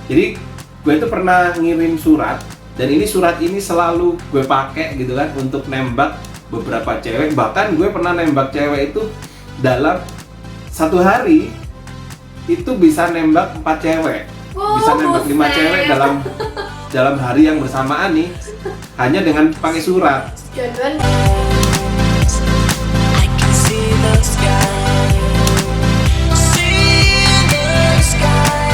Jadi gue itu pernah ngirim surat, dan surat ini selalu gue pakai gitu kan untuk nembak beberapa cewek. Bahkan gue pernah nembak cewek itu dalam satu hari itu bisa nembak 4 cewek, bisa nembak 5 cewek dalam hari yang bersamaan nih, hanya dengan pakai surat. Jodohan. I can see the sky. See the sky.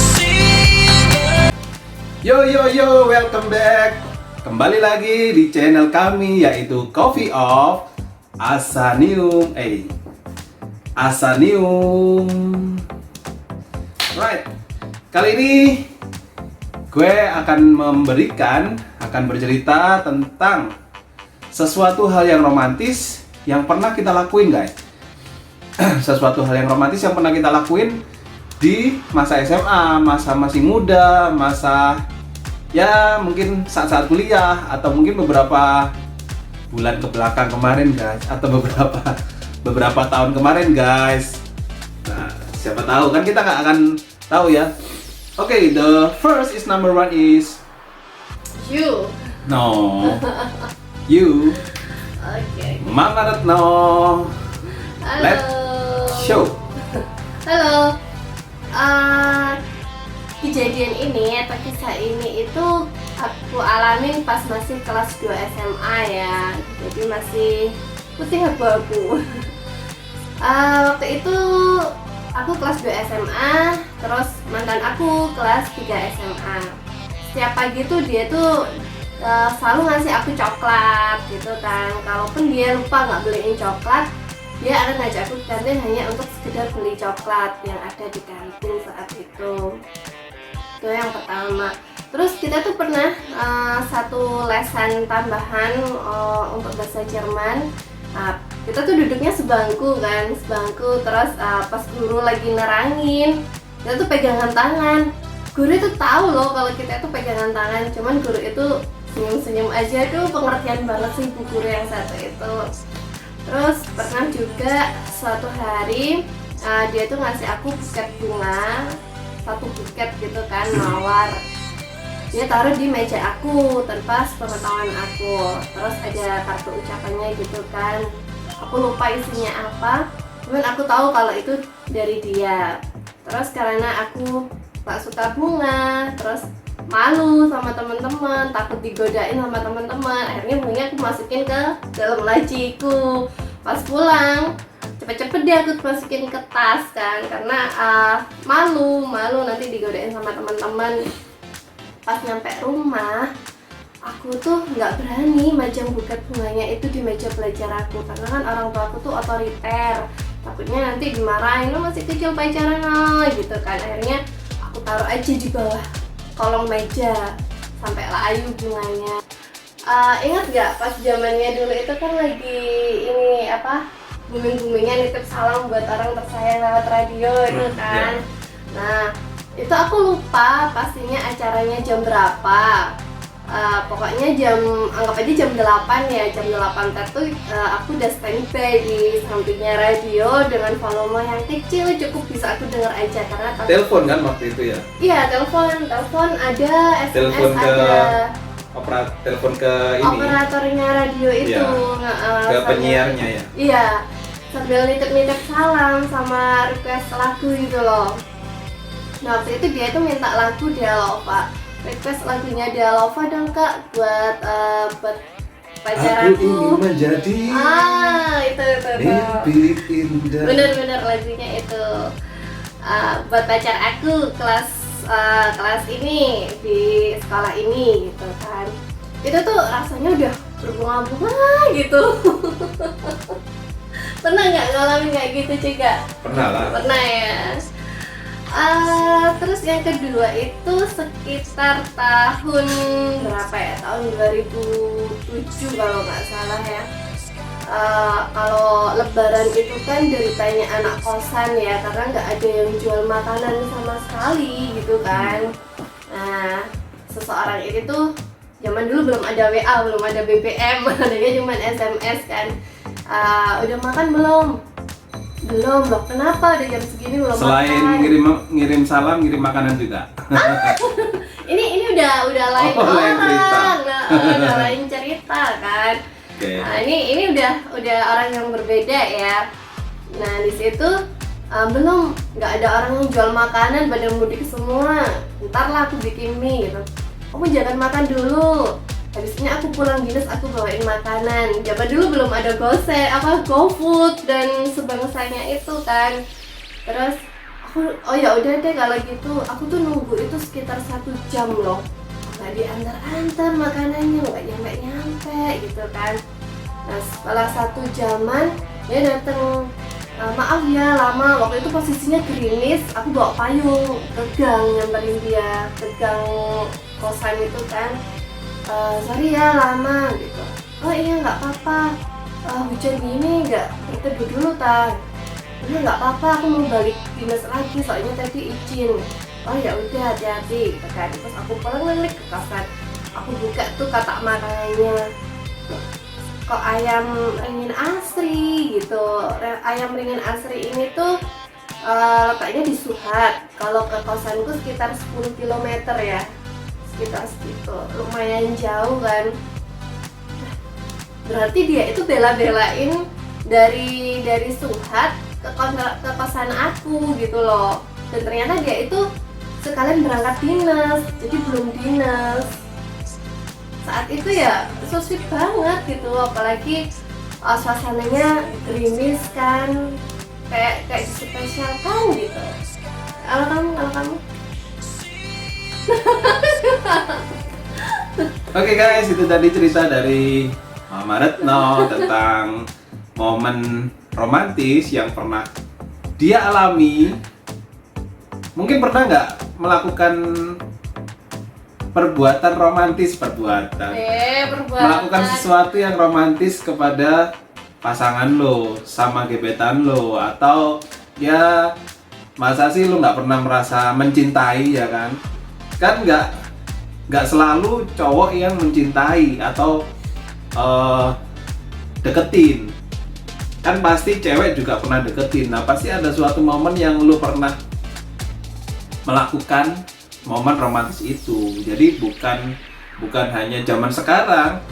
See the... Yo, welcome back. Kembali lagi di channel kami, yaitu Coffee of Asanium. Asanium. Right. Kali ini gue akan bercerita tentang sesuatu hal yang romantis yang pernah kita lakuin, guys. Sesuatu hal yang romantis yang pernah kita lakuin di masa SMA, masa masih muda, masa ya mungkin saat-saat kuliah, atau mungkin beberapa bulan ke belakang kemarin, guys, atau beberapa tahun kemarin, guys. Nah, siapa tahu kan, kita nggak akan tahu ya. Oke, the first is number one is You. no you. Oke. Mama Retno. Halo. Let's show. Halo. Kejadian ini atau kisah ini itu aku alamin pas masih kelas 2 SMA ya. Jadi masih putih abu-abu. Waktu itu aku kelas 2 SMA, terus mantan aku kelas 3 SMA. Setiap pagi tuh dia tuh selalu ngasih aku coklat gitu kan. Kalaupun dia lupa nggak beliin coklat, dia akan ngajak aku ke kantin hanya untuk sekedar beli coklat yang ada di kantin saat itu. Itu yang pertama. Terus kita tuh pernah satu lesan tambahan untuk bahasa Jerman. Kita tuh duduknya sebangku kan, terus pas guru lagi nerangin, kita tuh pegangan tangan. Guru itu tahu loh kalau kita tuh pegangan tangan, cuman guru itu senyum-senyum aja. Tuh pengertian banget sih bu guru yang satu itu. Terus pernah juga suatu hari dia tuh ngasih aku buket bunga, satu buket gitu kan, mawar. Dia taruh di meja aku tanpa sepengetahuan aku. Terus ada kartu ucapannya gitu kan. Aku lupa isinya apa, cuman aku tahu kalau itu dari dia. Terus karena aku gak suka bunga, terus malu sama teman-teman, takut digodain sama teman-teman, akhirnya bunganya aku masukin ke dalam laciku. Pas pulang cepet-cepet dia aku masukin ke tas kan, karena malu nanti digodain sama teman-teman. Pas nyampe rumah, aku tuh nggak berani majang buket bunganya itu di meja belajar aku, karena kan orang tua aku tuh otoriter, takutnya nanti dimarahin, lo masih kecil pacaran lo gitu kan. Akhirnya aku taruh aja di bawah kolong meja sampai layu bunganya. Ingat nggak pas zamannya dulu itu kan lagi ini apa, booming-boomingnya nitip salam buat orang tersayang lewat radio itu kan. Nah itu aku lupa pastinya acaranya jam berapa. Pokoknya anggap aja jam 8 ya, jam 8 tuh aku udah standby di sampingnya radio dengan volume yang kecil, cukup bisa aku dengar aja karena Telepon kan waktu itu ya? Iya, telepon ada, SMS Telepon ke ada. telepon ke ini. Operatornya radio itu. Iya, ke penyiarnya ya? Iya, sambil nitip-nitip salam sama request lagu gitu loh. Nah waktu itu dia tuh minta lagu Dialova, request lagunya Dialova dong kak buat pacar aku ingin menjadi itu mimpi indah. bener lagunya itu buat pacar aku kelas ini di sekolah ini gitu kan. Itu tuh rasanya udah berbunga-bunga gitu. Pernah nggak ngalamin kayak gitu juga? Pernah lah. Pernah ya. Terus yang kedua itu sekitar tahun berapa ya? Tahun 2007 kalau nggak salah ya. Kalau lebaran itu kan deritanya anak kosan ya, karena nggak ada yang jual makanan sama sekali gitu kan. Nah seseorang ini tuh zaman dulu belum ada WA, belum ada BBM, adanya cuma SMS kan. Udah makan belum? Belum loh, kenapa udah jam segini belum Selain makan? ngirim salam, ngirim makanan juga. Ini udah lain Oh, lain cerita. orang, nah, udah lain cerita kan. Oke. Nah, ini udah orang yang berbeda ya. Nah di situ belum nggak ada orang yang jual makanan pada mudik semua. Ntar lah aku bikin mie gitu. Kamu jangan makan dulu. Habisnya aku pulang dinas aku bawain makanan. Zaman dulu belum ada GoFood dan sebangsanya itu kan. Terus aku oh ya udah deh kalau gitu. Aku tuh nunggu itu sekitar 1 jam loh. Nggak diantar-antar makanannya, nggak nyampe gitu kan. Nah setelah 1 jaman dia datang, maaf ya lama, waktu itu posisinya gerimis, aku bawa payung ke gang nyamperin dia, ke gang kosan itu kan. Sorry ya lama gitu. Oh iya nggak apa-apa, hujan gini nggak berteduh dulu ta. Udah nggak apa-apa, aku mau balik dinas lagi soalnya tadi izin. Oh ya udah hati-hati gitu kan. Terus aku pulang ngelik ke kosan, aku buka tuh kotak makanannya. Kok ayam ringin asri gitu. Ayam ringin asri ini tuh letaknya di Suhat. Kalau ke kosanku sekitar 10 km ya, sekitar segitu, lumayan jauh kan. Berarti dia itu bela-belain dari Suhat ke kosan aku gitu loh. Dan ternyata dia itu sekalian berangkat dinas, jadi belum dinas. Saat itu ya so sweet banget gitu, apalagi suasananya gerimis kan, kayak dispesialkan gitu. Kalau kamu Oke guys, itu tadi cerita dari Mama Retno tentang momen romantis yang pernah dia alami. Mungkin pernah nggak melakukan perbuatan romantis, melakukan sesuatu yang romantis kepada pasangan lo, sama gebetan lo, atau ya masa sih lo nggak pernah merasa mencintai ya kan? Kan nggak selalu cowok yang mencintai atau deketin, kan pasti cewek juga pernah deketin. Nah pasti ada suatu momen yang lo pernah melakukan momen romantis itu. Jadi bukan hanya zaman sekarang,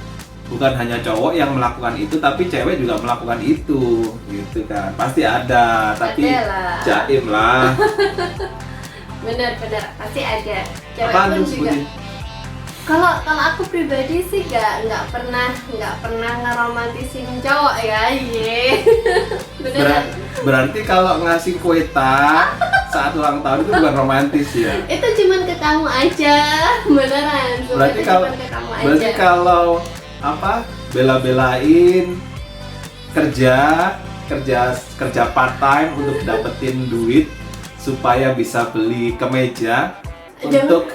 bukan hanya cowok yang melakukan itu, tapi cewek juga melakukan itu, gitu kan. Pasti ada, tapi Adalah. jaim lah. bener pasti ada. Cewek Apaan pun tuh juga. sebutin? Kalau aku pribadi sih nggak pernah ngeromantisin cowok ya, ye. Beneran. Berarti kalau ngasih kue tart saat ulang tahun itu bukan romantis ya? Itu cuman ke kamu aja, beneran. Cuma Berarti itu kalau cuman ke kamu aja. berarti kalau apa bela-belain kerja part time untuk dapetin duit supaya bisa beli kemeja untuk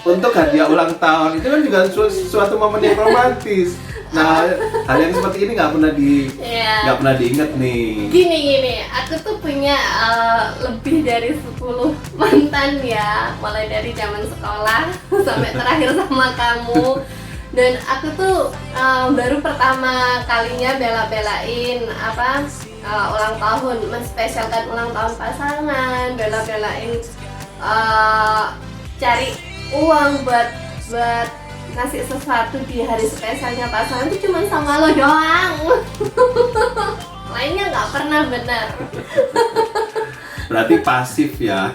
untuk hadiah ulang tahun, itu kan juga suatu momen yang romantis. Nah, hal yang seperti ini nggak Iya. pernah diinget nih. Gini, aku tuh punya lebih dari 10 mantan ya, mulai dari zaman sekolah sampai terakhir sama kamu. Dan aku tuh baru pertama kalinya bela-belain ulang tahun, menspesialkan ulang tahun pasangan, bela-belain cari uang buat ngasih sesuatu di hari spesialnya pasangan itu cuma sama lo doang. Lainnya nggak pernah benar. Berarti pasif ya.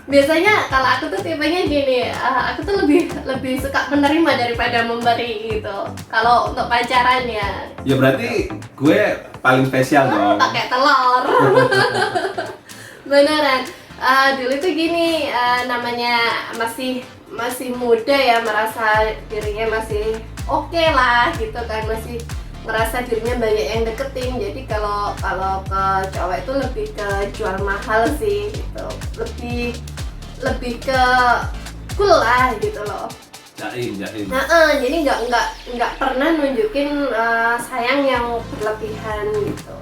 Biasanya kalau aku tuh tipenya gini, aku tuh lebih suka menerima daripada memberi gitu. Kalau untuk pacaran ya. Ya berarti gue paling spesial dong. Pakai telur. Beneran. Dulu tuh gini, namanya masih muda ya, merasa dirinya masih oke lah gitu kan, masih merasa dirinya banyak yang deketin. Jadi kalau ke cowok itu lebih ke jual mahal sih gitu, lebih ke cool lah gitu loh. Jaim. Jadi nggak pernah nunjukin sayang yang berlebihan gitu.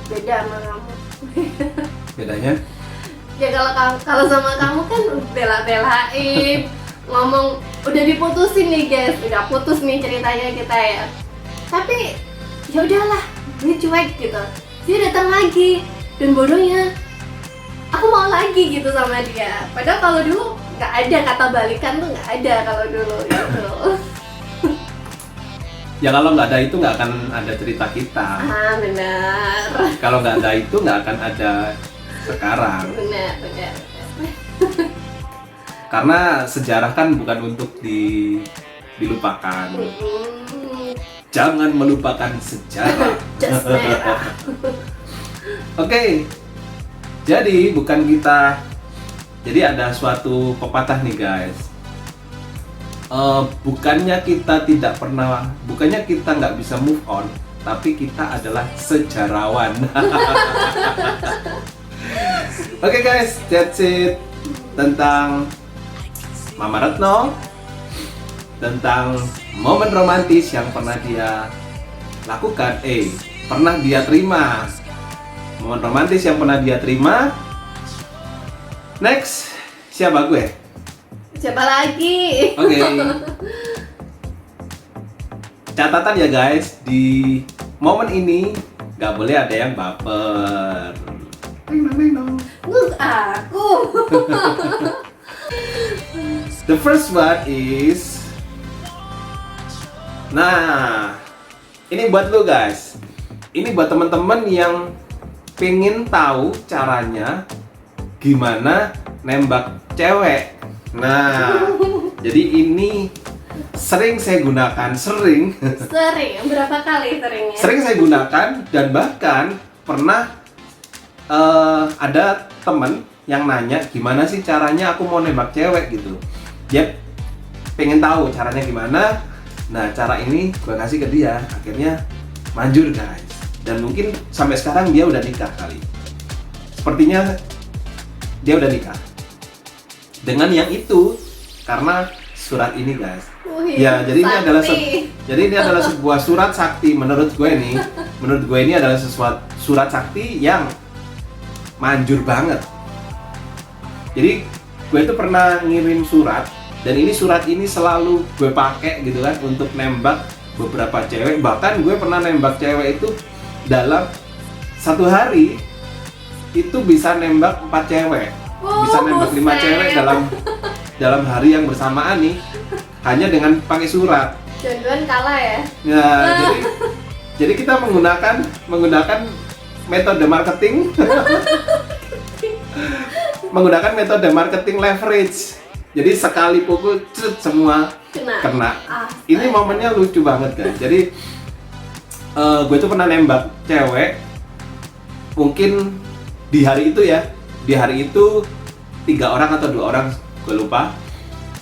Beda sama kamu. Bedanya? Ya kalau sama kamu kan bela-belain, ngomong udah diputusin nih guys, udah putus nih ceritanya kita ya. Tapi ya udahlah, gue cuek gitu. Dia datang lagi, dan bodohnya aku mau lagi gitu sama dia. Padahal kalau dulu nggak ada kata balikan tuh, nggak ada kalau dulu gitu. Ya kalau nggak ada itu nggak akan ada cerita kita. Benar. Kalau nggak ada itu nggak akan ada sekarang. Benar. Karena sejarah kan bukan untuk dilupakan. Jangan melupakan sejarah. Just merah. Oke. Jadi bukan kita. Jadi ada suatu pepatah nih guys. Bukannya kita nggak bisa move on, tapi kita adalah sejarawan. Oke guys, that's it tentang Mama Retno, tentang momen romantis yang pernah dia lakukan, pernah dia terima. Momen romantis yang pernah dia terima. Next, siapa gue? Siapa lagi? Oke. Catatan ya guys, di momen ini nggak boleh ada yang baper. Aku. The first one is, nah, ini buat lu guys. Ini buat teman-teman yang pengen tahu caranya gimana nembak cewek. Nah, jadi ini sering saya gunakan, Sering, berapa kali seringnya? sering saya gunakan, dan bahkan pernah ada temen yang nanya gimana sih caranya aku mau nembak cewek gitu. Dia pengen tahu caranya gimana. Nah, cara ini gue kasih ke dia, akhirnya manjur guys. Dan mungkin sampai sekarang dia udah nikah kali. Sepertinya dia udah nikah dengan yang itu karena surat ini guys. Ya, jadi ini adalah sebuah surat sakti menurut gue nih. Menurut gue ini adalah surat sakti yang manjur banget. Jadi gue itu pernah ngirim surat, dan ini surat ini selalu gue pakai gitu kan untuk nembak beberapa cewek. Bahkan gue pernah nembak cewek itu dalam satu hari itu bisa nembak 4 cewek. Bisa nembak 5 cewek dalam hari yang bersamaan nih, hanya dengan pakai surat. Jodohan kalah ya. Nah, jadi kita menggunakan metode marketing menggunakan metode marketing leverage. Jadi sekali pukul semua kena. Ini momennya lucu banget kan. Jadi gue tuh pernah nembak cewek, mungkin di hari itu ya. Di hari itu 3 orang atau 2 orang, gue lupa.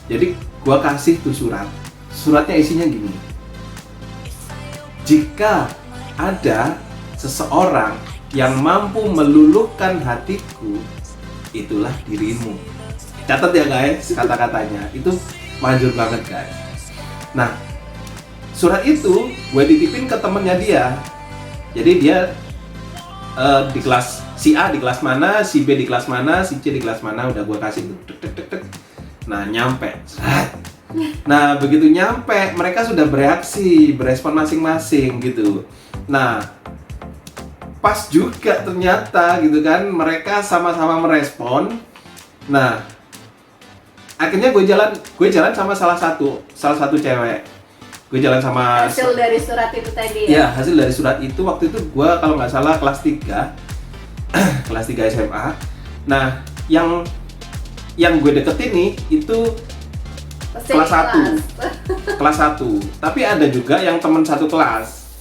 Jadi gue kasih tuh surat. Suratnya isinya gini: jika ada seseorang yang mampu meluluhkan hatiku, itulah dirimu. Catat ya guys kata-katanya. Itu manjur banget guys. Nah, surat itu gue titipin ke temennya dia. Jadi dia di kelas si A di kelas mana, si B di kelas mana, si C di kelas mana, udah gue kasih tuh. Nah, nyampe. Nah, begitu nyampe, mereka sudah bereaksi, berespon masing-masing gitu. Nah, pas juga ternyata gitu kan, mereka sama-sama merespon. Nah, akhirnya gue jalan sama salah satu cewek. Gue jalan sama Hasil dari surat itu tadi ya, hasil dari surat itu. Waktu itu gue kalau nggak salah kelas 3 kelas 3 SMA. Nah, yang gue deketin nih itu kelas 1. Kelas 1. Tapi ada juga yang teman satu kelas.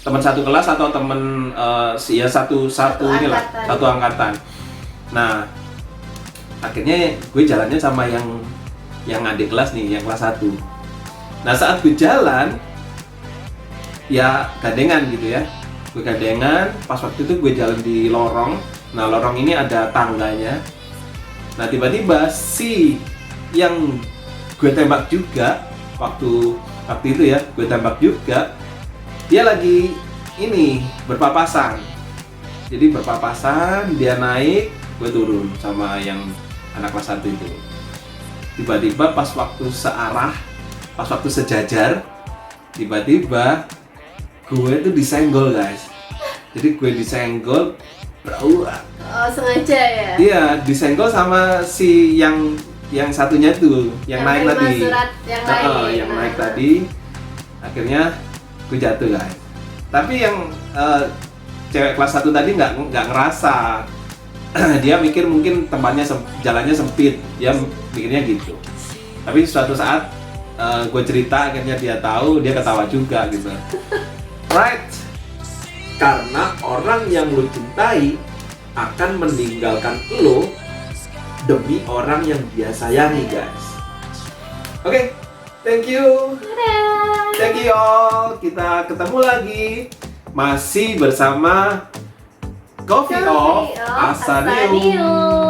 Teman satu kelas atau teman satu inilah, satu angkatan. Nah, akhirnya gue jalannya sama yang adik kelas nih, yang kelas 1. Nah, saat gue jalan ya gandengan gitu ya. Gue gandengan, pas waktu itu gue jalan di lorong. Nah, lorong ini ada tangganya. Nah, tiba-tiba si yang gue tembak juga waktu itu ya, gue tembak juga, dia lagi ini berpapasan. Jadi berpapasan, dia naik, gue turun sama yang anak kelas 1 itu. Tiba-tiba pas waktu searah, pas waktu sejajar, tiba-tiba gue tuh disenggol guys. Jadi gue disenggol, bro. Oh, sengaja ya? Iya, disenggol sama si yang satunya tuh, yang naik terima tadi. surat yang lain. Yang naik tadi. Akhirnya gue jatuh guys. Tapi yang cewek kelas 1 tadi nggak ngerasa. Dia mikir mungkin tempatnya jalannya sempit. Dia mikirnya gitu. Tapi suatu saat gue cerita, akhirnya dia tahu, dia ketawa juga gitu. Right? Karena orang yang lu cintai akan meninggalkan lo demi orang yang dia sayangi guys. Oke, thank you. Dadah. Thank you all. Kita ketemu lagi masih bersama Coffee of Asanium.